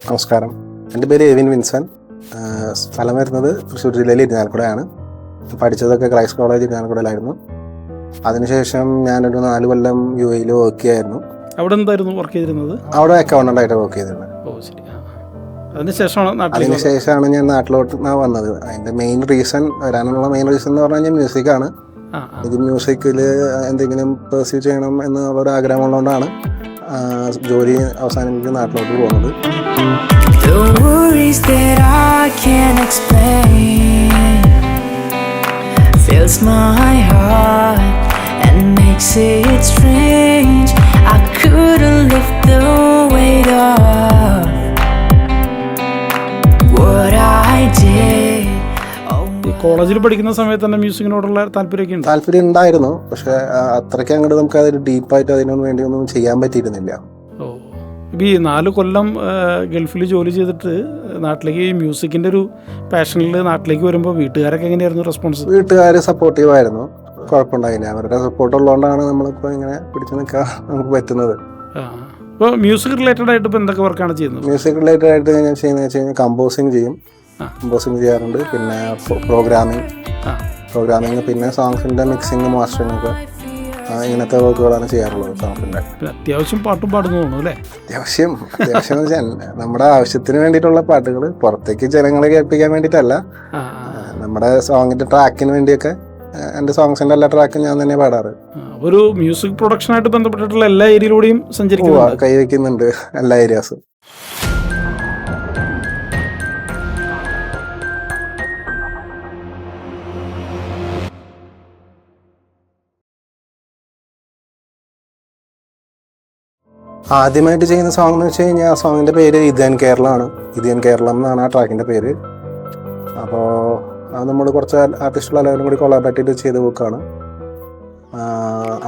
നമസ്കാരം, എൻ്റെ പേര് എവിൻ വിൻസൻ. സ്ഥലം വരുന്നത് തൃശ്ശൂർ ജില്ലയിൽ ഇരിഞ്ഞാലക്കുടയാണ്. പഠിച്ചതൊക്കെ ക്രൈസ്റ്റ് കോളേജ് ഇരിഞ്ഞാലക്കുടയിലായിരുന്നു. അതിനുശേഷം ഞാനൊരു 4 കൊല്ലം UAE വർക്ക് ചെയ്യായിരുന്നു. അവിടെ എന്തായിരുന്നു വർക്ക് ചെയ്തിരുന്നത്? അവിടെ അക്കൗണ്ടൻ്റായിട്ട് വർക്ക് ചെയ്തിരുന്നത്. അതിനുശേഷമാണ് ഞാൻ നാട്ടിലോട്ട് വന്നത്. അതിൻ്റെ മെയിൻ റീസൺ വരാനുള്ള മെയിൻ റീസൺ എന്ന് പറഞ്ഞാൽ മ്യൂസിക്കാണ്. ഇത് മ്യൂസിക്കിൽ എന്തെങ്കിലും പെർസ്യൂ ചെയ്യണം എന്നുള്ളൊരു ആഗ്രഹമുള്ളതുകൊണ്ടാണ് ജോലി അവസാനിപ്പിച്ച് നാട്ടിലോട്ട് പോകുന്നത്. The worries that I can't explain fills my heart and makes it strange. I couldn't lift the weight of what I did. കോളേജിൽ പഠിക്കുന്ന സമയത്ത് തന്നെ മ്യൂസിക്കിനോടുള്ള താല്പര്യം ഉണ്ടായിരുന്നു. പക്ഷെ അത്രയ്ക്ക് അങ്ങോട്ട് നമുക്ക് അതൊരു ഡീപ്പായിട്ട് അതിനൊന്നും വേണ്ടി ഒന്നും ചെയ്യാൻ പറ്റിയിരുന്നില്ല. ഇപ്പം ഈ 4 കൊല്ലം ഗൾഫിൽ ജോലി ചെയ്തിട്ട് നാട്ടിലേക്ക് ഈ മ്യൂസിക്കിൻ്റെ ഒരു പാഷനിൽ നാട്ടിലേക്ക് വരുമ്പോൾ വീട്ടുകാരൊക്കെ എങ്ങനെയായിരുന്നു റെസ്പോൺസ്? വീട്ടുകാർ സപ്പോർട്ടീവായിരുന്നു, കുഴപ്പമുണ്ടായില്ല. അവരുടെ സപ്പോർട്ട് ഉള്ളതുകൊണ്ടാണ് നമ്മളിപ്പോൾ ഇങ്ങനെ പിടിച്ചു നിൽക്കാൻ നമുക്ക് പറ്റുന്നത്. ഇപ്പോൾ മ്യൂസിക് റിലേറ്റഡ് ആയിട്ട് ഇപ്പോൾ എന്തൊക്കെ വർക്കാണ് ചെയ്യുന്നത്? മ്യൂസിക് റിലേറ്റഡ് ആയിട്ട് ഞാൻ ചെയ്യുന്നത് വെച്ച് കഴിഞ്ഞാൽ കമ്പോസിങ് ചെയ്യാറുണ്ട്. പിന്നെ പ്രോഗ്രാമിങ് പിന്നെ സോങ്സിൻ്റെ മിക്സിങ്, മാസ്റ്ററിങ് ഒക്കെ ഇങ്ങനത്തെ വർക്കുകളാണ് ചെയ്യാറുള്ളത്. സോങ്സിൻ്റെ അത്യാവശ്യം പാട്ടും പാടുന്നു അല്ലേ? അത്യാവശ്യം വെച്ചാൽ നമ്മുടെ ആവശ്യത്തിന് വേണ്ടിയിട്ടുള്ള പാട്ടുകൾ, പുറത്തേക്ക് ജനങ്ങളെ കേൾപ്പിക്കാൻ വേണ്ടിയിട്ടല്ല, നമ്മുടെ സോങ്ങിൻ്റെ ട്രാക്കിന് വേണ്ടിയൊക്കെ. എൻ്റെ സോങ്സിൻ്റെ എല്ലാ ട്രാക്കും ഞാൻ തന്നെ പാടാറ്. ഒരു മ്യൂസിക് പ്രൊഡക്ഷനായിട്ട് ബന്ധപ്പെട്ടിട്ടുള്ള എല്ലാ ഏരിയയിലൂടെയും കൈവയ്ക്കുന്നുണ്ട്, എല്ലാ ഏരിയാസും. ആദ്യമായിട്ട് ചെയ്യുന്ന സോങ് എന്ന് വെച്ച് കഴിഞ്ഞാൽ ആ സോങ്ങിൻ്റെ പേര് ഇതേൻ കേരളമാണ്. ഇതേൻ കേരളം എന്നാണ് ആ ട്രാക്കിൻ്റെ പേര്. അപ്പോൾ അത് നമ്മൾ കുറച്ച് ആർട്ടിസ്റ്റുകൾ എല്ലാവരും കൂടി കൊളാബറേറ്റ് ചെയ്ത് ചെയ്ത ബുക്കാണ്.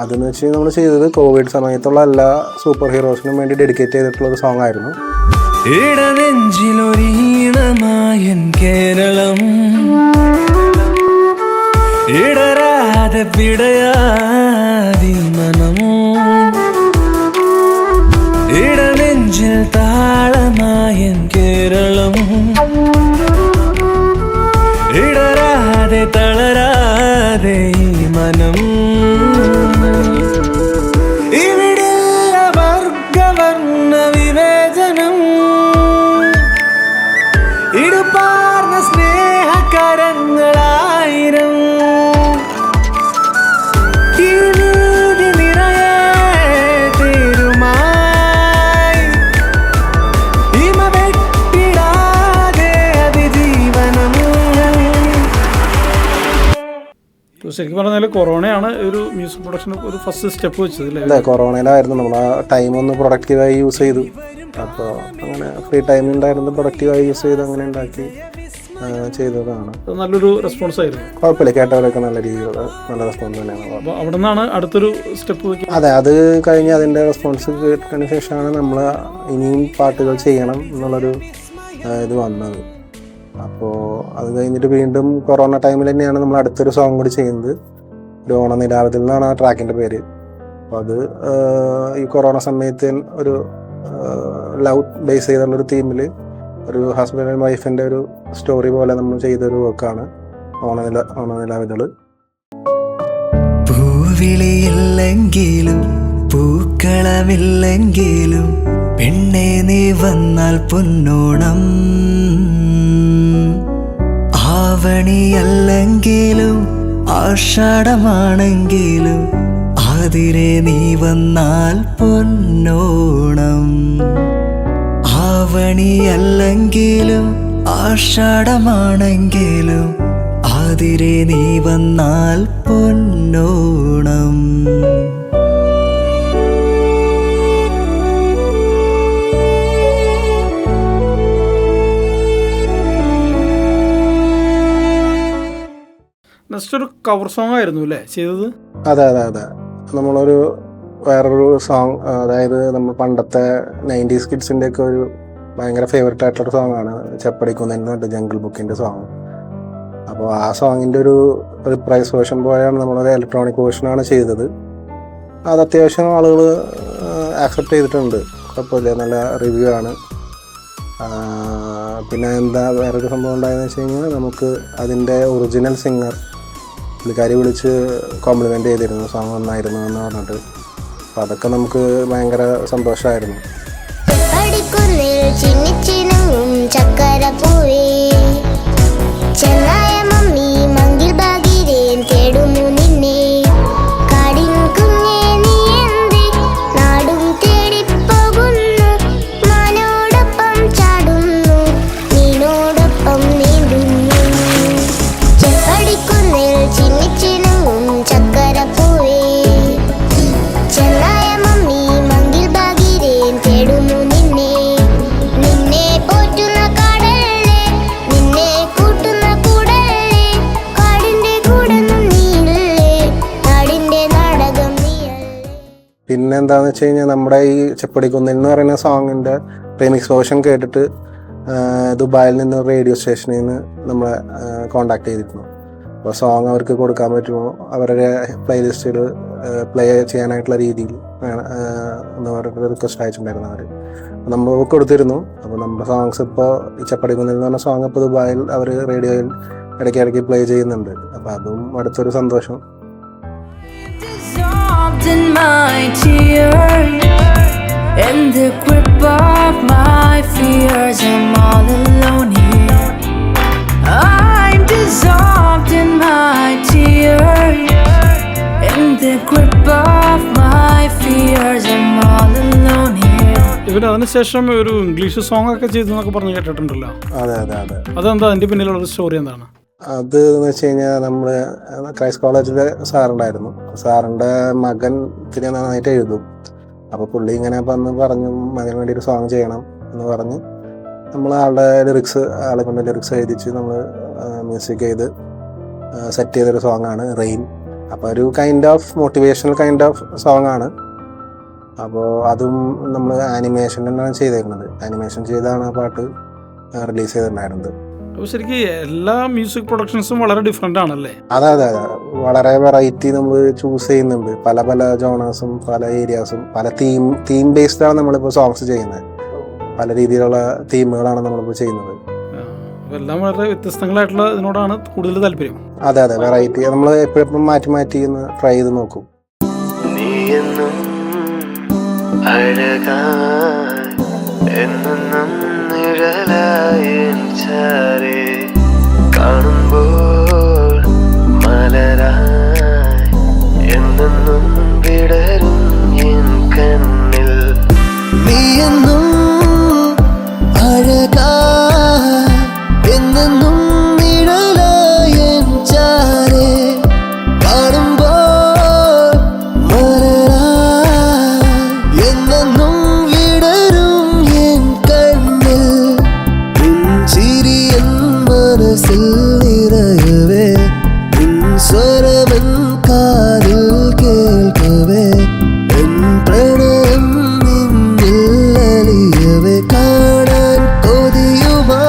അതെന്ന് വെച്ച് കഴിഞ്ഞാൽ നമ്മൾ ചെയ്തത് കോവിഡ് സമയത്തുള്ള എല്ലാ സൂപ്പർ ഹീറോസിനും വേണ്ടി ഡെഡിക്കേറ്റ് ചെയ്തിട്ടുള്ളൊരു സോങ് ആയിരുന്നു. ഇടനെഞ്ചിൽ താളമായൻ കേരളം, ഇടരാതെ തളരാതെ ഈ മനം. ഇവിടില്ല വർഗവർണ്ണ വിവേചനം, ഇടുപ്പാർന്ന സ്നേഹകരങ്ങളായിരം. ശരിക്കും പറഞ്ഞാൽ കൊറോണയാണ് ഒരു മ്യൂസിക് പ്രൊഡക്ഷൻ ഒരു ഫസ്റ്റ് സ്റ്റെപ്പ് വെച്ചത്. അല്ലേ, കൊറോണയിലായിരുന്നു നമ്മൾ ആ ടൈം ഒന്ന് പ്രൊഡക്റ്റീവായി യൂസ് ചെയ്തു. അപ്പോൾ അങ്ങനെ ഫ്രീ ടൈമിലുണ്ടായിരുന്നു, പ്രൊഡക്റ്റീവായി യൂസ് ചെയ്ത് അങ്ങനെ ഉണ്ടാക്കി ചെയ്തതാണ്. നല്ലൊരു റെസ്പോൺസ് ആയിരുന്നു. കുഴപ്പമില്ല, കേട്ടവരൊക്കെ നല്ല രീതിയിലുള്ള നല്ല റെസ്പോൺസ് തന്നെയാണ്. അപ്പോൾ അവിടെ നിന്നാണ് അടുത്തൊരു സ്റ്റെപ്പ് വയ്ക്കുന്നത്. അതെ, അത് കഴിഞ്ഞ് അതിൻ്റെ റെസ്പോൺസ് കേട്ടതിന് ശേഷമാണ് നമ്മൾ ഇനിയും പാട്ടുകൾ ചെയ്യണം എന്നുള്ളൊരു ഇത് വന്നത്. അപ്പോൾ അത് കഴിഞ്ഞിട്ട് വീണ്ടും കൊറോണ ടൈമിൽ തന്നെയാണ് നമ്മൾ അടുത്തൊരു സോങ് കൂടി ചെയ്യുന്നത്. ഒരു ഓണനിലാവതിൽ നിന്നാണ് ആ ട്രാക്കിൻ്റെ പേര്. അപ്പോൾ അത് ഈ കൊറോണ സമയത്ത് ഒരു ലവ് ബേസ് ചെയ്തുള്ളൊരു തീമിൽ ഒരു ഹസ്ബൻഡ് ആൻഡ് വൈഫിൻ്റെ ഒരു സ്റ്റോറി പോലെ നമ്മൾ ചെയ്തൊരു വർക്കാണ് ഓണനിലാവിതൾ. പൂവിളിയില്ലെങ്കിലും പൂക്കളമില്ലെങ്കിലും പെണ്ണെ നീ വന്നാൽ പൊന്നോണം. ആവണിയല്ലെങ്കിലും ആഷാഢമാണെങ്കിലും ആതിരെ നീ വന്നാൽ പൊന്നോണം. ആവണിയല്ലെങ്കിലും ആഷാഢമാണെങ്കിലും ആതിരെ നീ വന്നാൽ പൊന്നോണം. നെക്സ്റ്റ് ഒരു കവർ സോങ് ആയിരുന്നു അല്ലേ ചെയ്തത്? അതെ, നമ്മളൊരു വേറൊരു സോങ്, അതായത് നമ്മൾ പണ്ടത്തെ 90s കിഡ്സിൻ്റെ ഒക്കെ ഒരു ഭയങ്കര ഫേവററ്റ് ആയിട്ടുള്ളൊരു സോങ്ങാണ് ചെപ്പടിക്കുന്നുണ്ട്, ജംഗിൾ ബുക്കിൻ്റെ സോങ്. അപ്പോൾ ആ സോങ്ങിൻ്റെ ഒരു പ്രൈസ് വേർഷൻ പോലെയാണ് നമ്മളൊരു ഇലക്ട്രോണിക് വേർഷനാണ് ചെയ്തത്. അത് അത്യാവശ്യം ആളുകൾ ആക്സെപ്റ്റ് ചെയ്തിട്ടുണ്ട്, കുഴപ്പമില്ല, നല്ല റിവ്യൂ ആണ്. പിന്നെ എന്താ വേറൊരു സംഭവം ഉണ്ടായെന്ന് വെച്ച് കഴിഞ്ഞാൽ നമുക്ക് അതിൻ്റെ ഒറിജിനൽ സിംഗർ പുള്ളിക്കാരി വിളിച്ച് കോംപ്ലിമെൻ്റ് ചെയ്തിരുന്നു, സോങ് നന്നായിരുന്നു എന്ന് പറഞ്ഞിട്ട്. അപ്പോൾ അതൊക്കെ നമുക്ക് ഭയങ്കര സന്തോഷമായിരുന്നു. പിന്നെ എന്താണെന്ന് വെച്ച് കഴിഞ്ഞാൽ നമ്മുടെ ഈ ചെപ്പടിക്കുന്നിൽ എന്ന് പറയുന്ന സോങ്ങിൻ്റെ റീമിക്സ് വേർഷൻ കേട്ടിട്ട് ദുബായിൽ നിന്ന് റേഡിയോ സ്റ്റേഷനിൽ നിന്ന് നമ്മളെ കോണ്ടാക്ട് ചെയ്തിരുന്നു. അപ്പോൾ സോങ് അവർക്ക് കൊടുക്കാൻ പറ്റുമോ, അവരുടെ പ്ലേലിസ്റ്റിൽ പ്ലേ ചെയ്യാനായിട്ടുള്ള രീതിയിൽ എന്ന് പറഞ്ഞിട്ട് റിക്വസ്റ്റ് അയച്ചിട്ടുണ്ടായിരുന്നു അവർ. നമ്മൾ കൊടുത്തിരുന്നു. അപ്പോൾ നമ്മുടെ സോങ്സ് ഇപ്പോൾ ഈ ചെപ്പടിക്കുന്നിൽ എന്ന് പറഞ്ഞ സോങ് ഇപ്പോൾ ദുബായിൽ അവർ റേഡിയോയിൽ ഇടയ്ക്കിടയ്ക്ക് പ്ലേ ചെയ്യുന്നുണ്ട്. അപ്പോൾ അതും അടുത്തൊരു സന്തോഷം. In my tears, in the grip of my fears, I'm all alone here. I'm dissolved in my tears, in the grip of my fears, I'm all alone here. ഇവർ അതിനുശേഷം ഒരു ഇംഗ്ലീഷ് സോങ് ഒക്കെ ചെയ്തെന്നൊക്കെ പറഞ്ഞ് കേട്ടിട്ടുണ്ടല്ലോ. അതെ അതെ അതെ. അതെന്താ അതിൻ്റെ പിന്നിലുള്ള സ്റ്റോറി എന്താണ്? അത് എന്ന് വെച്ച് കഴിഞ്ഞാൽ നമ്മൾ ക്രൈസ്റ്റ് കോളേജിലെ സാറുണ്ടായിരുന്നു. സാറിൻ്റെ മകൻ ഇത്തിരി നന്നായിട്ട് എഴുതും. അപ്പോൾ പുള്ളി ഇങ്ങനെ വന്ന് പറഞ്ഞു മകന് വേണ്ടി ഒരു സോങ് ചെയ്യണം എന്ന് പറഞ്ഞ് നമ്മൾ ആളെ കൊണ്ട് ലിറിക്സ് എഴുതിച്ച് നമ്മൾ മ്യൂസിക് ചെയ്ത് സെറ്റ് ചെയ്തൊരു സോങ്ങാണ് റെയിൻ. അപ്പോൾ ഒരു kind of motivational kind of സോങ്ങാണ്. അപ്പോൾ അതും നമ്മൾ ആനിമേഷൻ തന്നെയാണ് ചെയ്തേക്കുന്നത്. ആനിമേഷൻ ചെയ്താണ് ആ പാട്ട് റിലീസ് ചെയ്തിട്ടുണ്ടായിരുന്നത്. അപ്പോൾ ശരിക്കും എല്ലാ മ്യൂസിക് പ്രൊഡക്ഷൻസും വളരെ ഡിഫറെൻ്റ് ആണല്ലേ? അതെ അതെ അതെ. വളരെ വെറൈറ്റി നമ്മൾ ചൂസ് ചെയ്യുന്നുണ്ട്. പല പല ജോണേഴ്സും പല ഏരിയാസും പല തീം ബേസ്ഡാണ് നമ്മളിപ്പോൾ സോങ്സ് ചെയ്യുന്നത്. പല രീതിയിലുള്ള തീമുകളാണ് നമ്മളിപ്പോൾ ചെയ്യുന്നത്. എല്ലാം വളരെ വ്യത്യസ്തങ്ങളായിട്ടുള്ള ഇതിനോടാണ് കൂടുതൽ താല്പര്യം. അതെ അതെ, വെറൈറ്റി നമ്മൾ എപ്പോഴും മാറ്റി മാറ്റി ട്രൈ ചെയ്ത് നോക്കും. കാണുമ്പോൾ മലരായി എന്നെന്നും വിടരും എൻ കണ്ണിൽ നീയെന്നും അഴകായി എന്നെന്നും നിഴലായി എൻ ചാരേ കാണുമ്പോൾ മലരായി എന്നെന്നും വിടരും എൻ കണ്ണിൽ ചിരി എൻ മനസ്സിൽ നിറയവേ നിൻ സ്വരമെൻ കാതിൽ കേൾക്കവേ എൻ പ്രണയം നിന്നിൽ അലിയവേ കാണാൻ കൊതിയുമാ.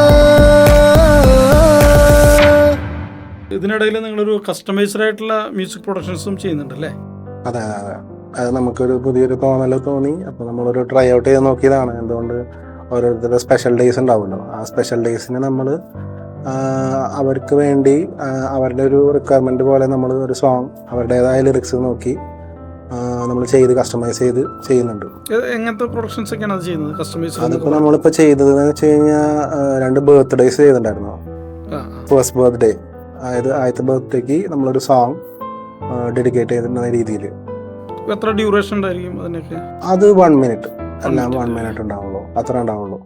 ഇതിനിടയിൽ നിങ്ങളൊരു കസ്റ്റമൈസ്ഡ് ആയിട്ടുള്ള മ്യൂസിക് പ്രൊഡക്ഷൻസും ചെയ്യുന്നുണ്ടല്ലേ? അതെ അതെ അതെ. അത് നമുക്കൊരു പുതിയൊരു തോന്നി. അപ്പോൾ നമ്മളൊരു ട്രൈ ഔട്ട് ചെയ്ത് നോക്കിയതാണ്. എന്തുകൊണ്ട് ഓരോരുത്തരുടെ സ്പെഷ്യൽ ഡേയ്സ് ഉണ്ടാവുമല്ലോ. ആ സ്പെഷ്യൽ ഡേയ്സിന് നമ്മൾ അവർക്ക് വേണ്ടി അവരുടെ ഒരു റിക്വയർമെൻറ്റ് പോലെ നമ്മൾ ഒരു സോങ് അവരുടേതായ ലിറിക്സ് നോക്കി നമ്മൾ ചെയ്ത് കസ്റ്റമൈസ് ചെയ്ത് ചെയ്യുന്നുണ്ട്. എങ്ങനത്തെ പ്രൊഡക്ഷൻസ് ഒക്കെയാണ് അത് ചെയ്യുന്നത്? കസ്റ്റമൈസ് അതിപ്പോൾ നമ്മളിപ്പോൾ ചെയ്തതെന്ന് വെച്ച് കഴിഞ്ഞാൽ 2 ബർത്ത്ഡേയ്സ് ചെയ്തിട്ടുണ്ടായിരുന്നു. ഫസ്റ്റ് ബർത്ത്ഡേ, അതായത് ആദ്യത്തെ ബർത്ത്ഡേക്ക് നമ്മളൊരു സോങ് ഡെഡിക്കേറ്റ് ചെയ്തിരുന്ന രീതിയിൽ. എത്ര ഡ്യൂറേഷൻ ഉണ്ടായിരിക്കും അതിനൊക്കെ? അത് 1 മിനിറ്റ്, എല്ലാം 1 മിനിറ്റ് ഉണ്ടാവുള്ളൂ, അത്ര ഉണ്ടാവുള്ളൂ.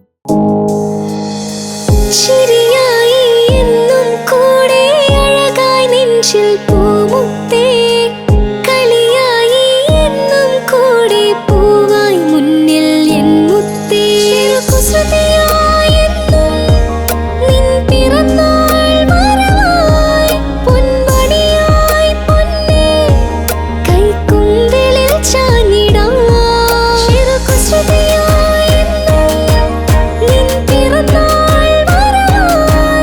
ശരിയായി എന്നും കൂടെ അഴകായി നെഞ്ചിൽ പൂമുത്തേ കളിയായി എന്നും കൂടെ പൂവായി മുന്നിൽ എൻ മുത്തേ കുസൃതിയായി എന്നും നിൻ പിറന്നാൾ വരവായി പൊന്മണിയായി പൊന്നേ കൈക്കുമ്പിളിൽ ചാഞ്ഞിടാം കുസൃതിയായി എന്നും നിൻ പിറന്നാൾ വരവായി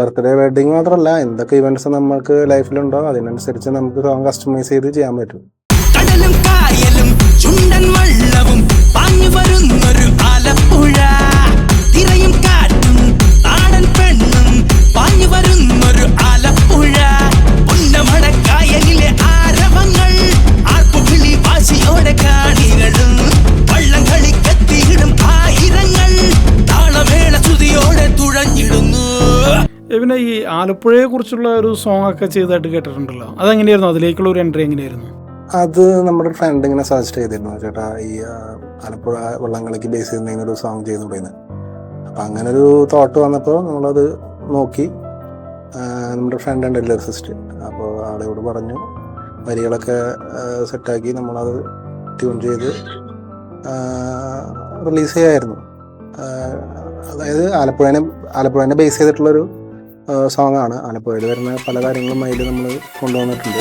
ബർത്ത്ഡേ വെഡിങ് മാത്രമല്ല, എന്തൊക്കെ ഇവൻറ്റ്സ് നമുക്ക് ലൈഫിലുണ്ടോ അതിനനുസരിച്ച് നമുക്ക് സോങ് കസ്റ്റമൈസ് ചെയ്ത് ചെയ്യാൻ പറ്റും. കടലും കായലും ചുണ്ടൻ വള്ളവും പാഞ്ഞു വരുന്നൊരു ആലപ്പുഴ, തിരയും കാറ്റും നാടൻ പെണ്ണും പാഞ്ഞു വരുന്നൊരു ആലപ്പുഴ, പുന്നമടക്കായലിലെ ആരവങ്ങൾ ആർപ്പുവിളി വാശിയോടെ കാണികളും വള്ളം കളിക്കെത്തിയിടും ആയിരങ്ങൾ താളമേള ശ്രുതിയോടെ തുഴഞ്ഞിടുന്നു. പിന്നെ ഈ ആലപ്പുഴയെ കുറിച്ചുള്ള ഒരു സോങ് ഒക്കെ ചെയ്തതായിട്ട് കേട്ടിട്ടുണ്ടല്ലോ, അതെങ്ങനെയായിരുന്നു? അതിലേക്കുള്ള ഒരു എൻട്രി എങ്ങനെയായിരുന്നു? അത് നമ്മുടെ ഫ്രണ്ട് ഇങ്ങനെ സജസ്റ്റ് ചെയ്തിരുന്നു, ചേട്ടാ ഈ ആലപ്പുഴ വള്ളംകളിക്ക് ബേസ് ചെയ്യുന്ന ഒരു സോങ് ചെയ്തു പറയുന്നത്. അപ്പം അങ്ങനെ ഒരു തോട്ട് വന്നപ്പോൾ നമ്മളത് നോക്കി. നമ്മുടെ ഫ്രണ്ട് ഉണ്ട് ലിറിസിസ്റ്റ്, അപ്പോൾ ആളോട് പറഞ്ഞു, വരികളൊക്കെ സെറ്റാക്കി നമ്മളത് ട്യൂൺ ചെയ്ത് റിലീസ് ചെയ്യായിരുന്നു. അതായത് ആലപ്പുഴേനെ ബേസ് ചെയ്തിട്ടുള്ളൊരു സോങ് ആണ്. ആലപ്പുഴയിൽ വരുന്ന പല കാര്യങ്ങളും അതിൽ നമ്മൾ കൊണ്ടുവന്നിട്ടുണ്ട്.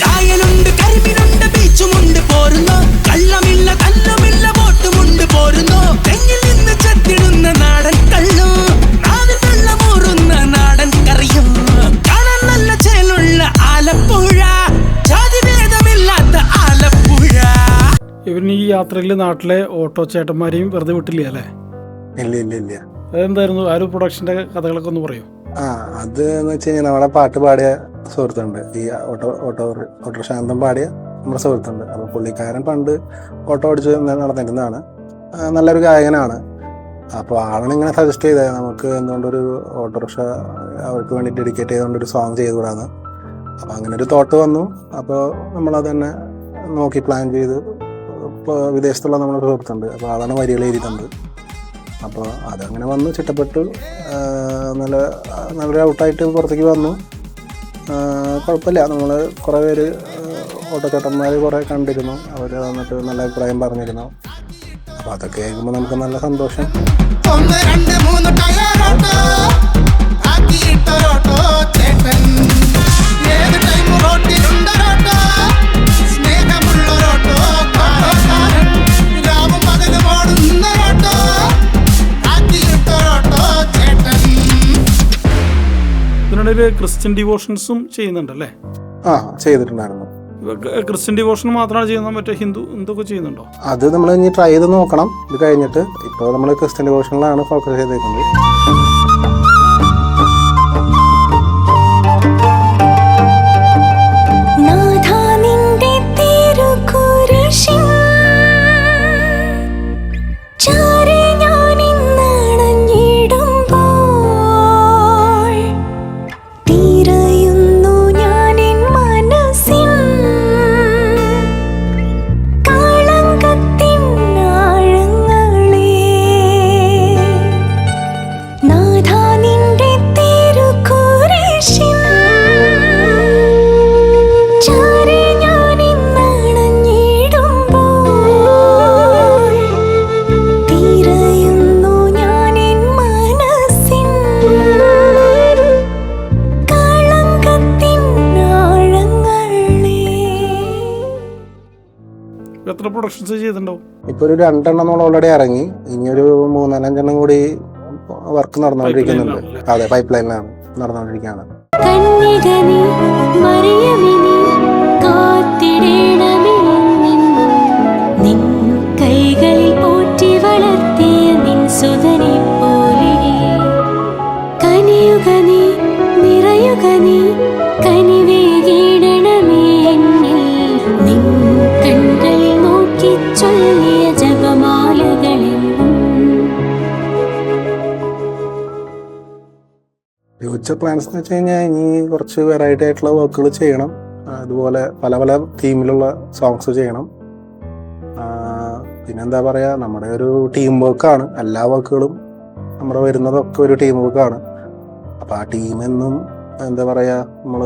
കായലുണ്ട്, കരിമീനുണ്ട്, ബീച്ചുമുണ്ട് പോരുന്നു, കള്ളമില്ല കല്ലുമില്ല ബോട്ടുമുണ്ട് പോരുന്നു, തെങ്ങിൽ നിന്ന് ചെത്തിടുന്ന നാടൻ കള്ളും നാവിൽ വെള്ളമൂറുന്ന നാടൻ കറിയും, കാണാൻ നല്ല ചേലുള്ള ആലപ്പുഴ, ജാതിഭേദമില്ലാത്ത ആലപ്പുഴ. ഇവന് ഈ യാത്രയിൽ നാട്ടിലെ ഓട്ടോ ചേട്ടന്മാരെയും വെറുതെ വിട്ടില്ല അല്ലേ? ഇല്ല. അതെന്തായിരുന്നു? ആ ഒരു പ്രൊഡക്ഷൻ്റെ കഥകളൊക്കെ ഒന്ന് പറയൂ. അത് എന്ന് വെച്ച് കഴിഞ്ഞാൽ നമ്മളെ പാട്ട് പാടിയ സുഹൃത്തുണ്ട്, ഈ ഓട്ടോ ശാന്തം പാടിയ നമ്മുടെ സുഹൃത്തുണ്ട്. അപ്പോൾ പുള്ളിക്കാരൻ പണ്ട് ഓട്ടോ ഓടിച്ച് നടന്നിരുന്നതാണ്, നല്ലൊരു ഗായകനാണ്. അപ്പോൾ ആളാണ് ഇങ്ങനെ സജസ്റ്റ് ചെയ്തത്, നമുക്ക് എന്തുകൊണ്ടൊരു ഓട്ടോറിക്ഷ അവർക്ക് വേണ്ടി ഡെഡിക്കേറ്റ് ചെയ്തുകൊണ്ടൊരു സോങ് ചെയ്തുകൂടാന്ന്. അപ്പോൾ അങ്ങനെ ഒരു തോട്ട് വന്നു. അപ്പോൾ നമ്മളത് തന്നെ നോക്കി പ്ലാൻ ചെയ്ത്. ഇപ്പോൾ വിദേശത്തുള്ള നമ്മുടെ സുഹൃത്തുണ്ട്, അപ്പോൾ ആളാണ് വരികൾ എഴുതി തന്നത്. അപ്പോൾ അതങ്ങനെ വന്നു, ചിട്ടപ്പെട്ടു, നല്ലൊരു ഔട്ടായിട്ട് പുറത്തേക്ക് വന്നു. കുഴപ്പമില്ല. നമ്മൾ കുറേ പേര് ഓട്ടോച്ചേട്ടന്മാർ കുറേ കണ്ടിരുന്നു, അവർ വന്നിട്ട് നല്ല അഭിപ്രായം പറഞ്ഞിരുന്നു. അപ്പോൾ അതൊക്കെ കേൾക്കുമ്പോൾ നമുക്ക് നല്ല സന്തോഷം. 1 2 3 ടയറോട്ടോ ആക്കിയിട്ടൊരോട്ടോ ചേട്ടൻ, ഏത് ടൈം റോട്ടിലുണ്ടൊരോട്ടോ, സ്നേഹമുള്ളൊരോട്ടോ കാറോട്ടാരൻ, രാവും പകലും ഓടുന്നൊരോട്ടോ ആക്കിയിട്ടൊരോട്ടോ ചേട്ടൻ. ഇതിനിടയിൽ ക്രിസ്ത്യൻ ഡിവോഷൻസും ചെയ്യുന്നുണ്ടല്ലേ? ചെയ്തിട്ടുണ്ടായിരുന്നു. ക്രിസ്ത്യൻ ഡിവോഷൻ മാത്രമാണ് ചെയ്യുന്നത്, മറ്റേ ഹിന്ദു എന്തൊക്കെ ചെയ്യുന്നുണ്ടോ? അത് നമ്മൾ ഇനി ട്രൈ ചെയ്ത് നോക്കണം. ഇത് കഴിഞ്ഞിട്ട് ഇപ്പോൾ നമ്മൾ ക്രിസ്ത്യൻ ഡിവോഷനിലാണ് ഫോക്കസ് ചെയ്തേക്കുന്നത്. എത്ര പ്രൊഡക്ഷൻസ് ചെയ്തിട്ടുണ്ടാവും? ഇപ്പോൾ ഒരു 2 എണ്ണം നമ്മൾ ഓൾറെഡി ഇറങ്ങി. ഇനിയൊരു 3-4 എണ്ണം കൂടി വർക്ക് നടന്നുകൊണ്ടിരിക്കുന്നുണ്ട്. അതെ, പൈപ്പ് ലൈനിലാണ് നടന്നുകൊണ്ടിരിക്കുകയാണ്. ഫ്യൂച്ചർ പ്ലാൻസ് എന്ന് വെച്ച് കഴിഞ്ഞാൽ ഇനി കുറച്ച് വെറൈറ്റി ആയിട്ടുള്ള വർക്കുകൾ ചെയ്യണം. അതുപോലെ പല പല തീമിലുള്ള സോങ്സ് ചെയ്യണം. പിന്നെന്താ പറയുക, നമ്മുടെ ഒരു ടീം വർക്കാണ്. എല്ലാ വർക്കുകളും നമ്മുടെ വരുന്നതൊക്കെ ഒരു ടീം വർക്കാണ്. അപ്പോൾ ആ ടീമെന്നും എന്താ പറയുക, നമ്മൾ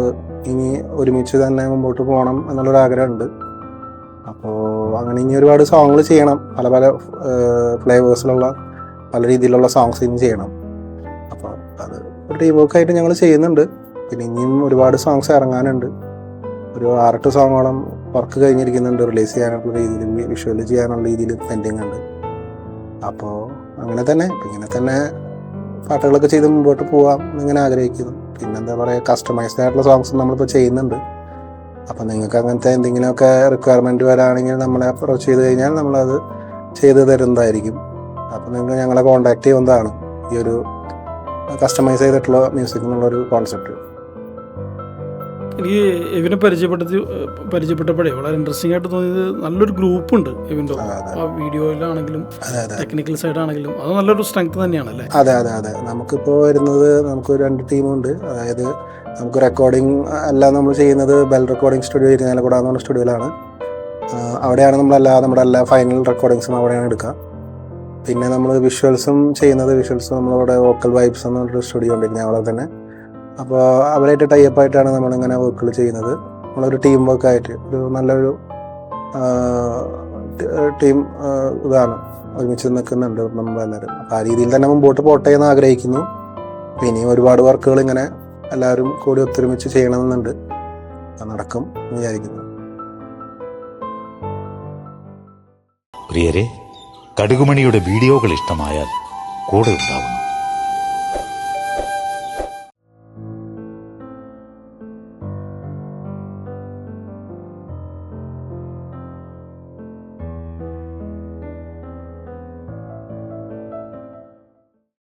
ഇനി ഒരുമിച്ച് തന്നെ മുമ്പോട്ട് പോകണം എന്നുള്ളൊരു ആഗ്രഹമുണ്ട്. അപ്പോൾ അങ്ങനെ ഇനി ഒരുപാട് സോങ്ങുകൾ ചെയ്യണം. പല പല ഫ്ലേവേഴ്സിലുള്ള പല രീതിയിലുള്ള സോങ്സ് ഇനി ചെയ്യണം. അപ്പോൾ അത് ഒരു ടീം വർക്കായിട്ട് ഞങ്ങൾ ചെയ്യുന്നുണ്ട്. പിന്നെ ഇനിയും ഒരുപാട് സോങ്സ് ഇറങ്ങാനുണ്ട്. ഒരു 6-8 സോങ്ങോളം വർക്ക് കഴിഞ്ഞിരിക്കുന്നുണ്ട്. റിലീസ് ചെയ്യാനുള്ള രീതിയിൽ, വിഷ്വൽ ചെയ്യാനുള്ള രീതിയിൽ പെൻഡിങ് ഉണ്ട്. അപ്പോൾ ഇങ്ങനെ തന്നെ പാട്ടുകളൊക്കെ ചെയ്ത് മുമ്പോട്ട് പോകാം എന്നിങ്ങനെ ആഗ്രഹിക്കുന്നു. പിന്നെന്താ പറയുക, കസ്റ്റമൈസ്ഡ് ആയിട്ടുള്ള സോങ്സ് നമ്മളിപ്പോൾ ചെയ്യുന്നുണ്ട്. അപ്പം നിങ്ങൾക്ക് അങ്ങനത്തെ എന്തെങ്കിലുമൊക്കെ റിക്വയർമെൻറ്റ് വരാണെങ്കിൽ നമ്മളെ അപ്രോച്ച് ചെയ്ത് കഴിഞ്ഞാൽ നമ്മളത് ചെയ്ത് തരുന്നതായിരിക്കും. അപ്പോൾ നിങ്ങൾക്ക് ഞങ്ങളെ കോൺടാക്ട് ചെയ്യുന്നതാണ് ഈ ഒരു കസ്റ്റമൈസ് ചെയ്തിട്ടുള്ള മ്യൂസിക് എന്നുള്ളൊരു കോൺസെപ്റ്റ്. എനിക്ക് ഇവനെ പരിചയപ്പെട്ടപ്പോഴേ വളരെ ഇൻട്രസ്റ്റിംഗ് ആയിട്ട് തോന്നിയത് നല്ലൊരു ഗ്രൂപ്പുണ്ട് ഇവൻ്റെ ആ വീഡിയോയിലാണെങ്കിലും ടെക്നിക്കൽ സൈഡാണെങ്കിലും അത് നല്ലൊരു സ്ട്രെങ്ത് തന്നെയാണ് അല്ലേ? അതെ നമുക്കിപ്പോൾ വരുന്നത് നമുക്ക് 2 ടീമുണ്ട്. അതായത് നമുക്ക് റെക്കോർഡിങ് എല്ലാം നമ്മൾ ചെയ്യുന്നത് ബെൽ റെക്കോർഡിംഗ് സ്റ്റുഡിയോ ഇരിങ്ങാലക്കുട എന്ന് പറഞ്ഞ സ്റ്റുഡിയോയിലാണ്. അവിടെയാണ് നമ്മുടെ എല്ലാ ഫൈനൽ റെക്കോർഡിങ്സും അവിടെയാണ് എടുക്കുക. പിന്നെ നമ്മൾ വിഷ്വൽസും നമ്മളിവിടെ വോക്കൽ വൈബ്സ് എന്ന് പറഞ്ഞൊരു സ്റ്റുഡിയോ ഉണ്ട് ഇരിങ്ങാലക്കുട തന്നെ. അപ്പോൾ അവരായിട്ട് ടൈപ്പ് ആയിട്ടാണ് നമ്മളിങ്ങനെ വർക്കുകൾ ചെയ്യുന്നത്. നമ്മളൊരു ടീം വർക്കായിട്ട് ഒരു നല്ലൊരു ടീം ഇതാണ്, ഒരുമിച്ച് നിൽക്കുന്നുണ്ട് നമ്മളെല്ലാവരും. അപ്പോൾ ആ രീതിയിൽ തന്നെ മുമ്പോട്ട് പോട്ടെ എന്ന് ആഗ്രഹിക്കുന്നു. ഇനിയും ഒരുപാട് വർക്കുകൾ ഇങ്ങനെ എല്ലാവരും കൂടി ഒത്തൊരുമിച്ച് ചെയ്യണമെന്നുണ്ട്. അത് നടക്കും എന്ന് വിചാരിക്കുന്നു. പ്രിയരെ, കടുകുമണിയുടെ വീഡിയോകൾ ഇഷ്ടമായാൽ കൂടെ ഉണ്ടാവുന്നു.